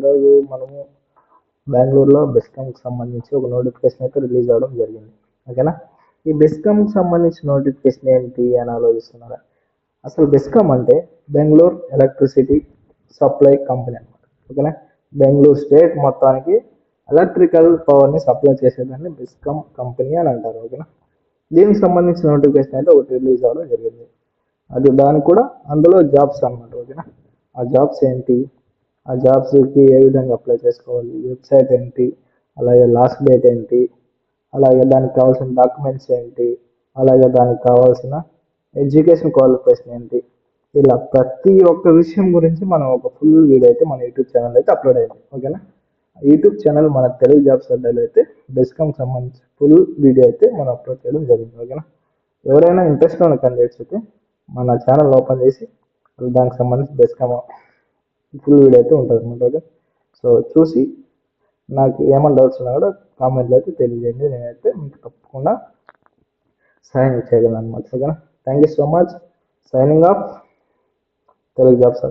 ఈరోజు మనము బెంగళూరులో బెస్కామ్కి సంబంధించి ఒక నోటిఫికేషన్ అయితే రిలీజ్ అవ్వడం జరిగింది. ఓకేనా? ఈ బెస్కామ్కి సంబంధించిన నోటిఫికేషన్ ఏంటి అని ఆలోచిస్తున్నారా? అసలు బెస్కామ్ అంటే బెంగళూరు ఎలక్ట్రిసిటీ సప్లై కంపెనీ అనమాట. ఓకేనా? బెంగళూరు స్టేట్ మొత్తానికి ఎలక్ట్రికల్ పవర్ని సప్లై చేసేదాన్ని బెస్కామ్ కంపెనీ అని అంటారు. ఓకేనా? దీనికి సంబంధించిన నోటిఫికేషన్ అయితే ఒకటి రిలీజ్ అవ్వడం జరిగింది. అది దానికి కూడా అందులో జాబ్స్ అనమాట. ఓకేనా? ఆ జాబ్స్ ఏంటి, ఆ జాబ్స్కి ఏ విధంగా అప్లై చేసుకోవాలి, వెబ్సైట్ ఏంటి, అలాగే లాస్ట్ డేట్ ఏంటి, అలాగే దానికి కావాల్సిన డాక్యుమెంట్స్ ఏంటి, అలాగే దానికి కావాల్సిన ఎడ్యుకేషన్ క్వాలిఫికేషన్ ఏంటి, ఇలా ప్రతి ఒక్క విషయం గురించి మనం ఒక ఫుల్ వీడియో అయితే మన యూట్యూబ్ ఛానల్ అయితే అప్లోడ్ అయింది. ఓకేనా? యూట్యూబ్ ఛానల్ మన తెలుగు జాబ్స్ అడ్డాలో అయితే బెస్కామ్కి సంబంధించి ఫుల్ వీడియో అయితే మనం అప్లోడ్ చేయడం జరిగింది. ఓకేనా? ఎవరైనా ఇంట్రెస్ట్ ఉన్న క్యాండిడేట్స్ అయితే మన ఛానల్ ఓపెన్ చేసి దానికి సంబంధించి బెస్కామ్ ఫుల్ వీడియో అయితే ఉంటుంది అనమాట. ఓకే, సో చూసి నాకు ఏమైనా డౌట్స్ ఉన్నా కూడా కామెంట్లో అయితే తెలియజేయండి. నేనైతే మీకు తప్పకుండా సహాయం చేయగలను అనమాట. ఓకేనా? Thank you so much. Signing off Telugu jobs.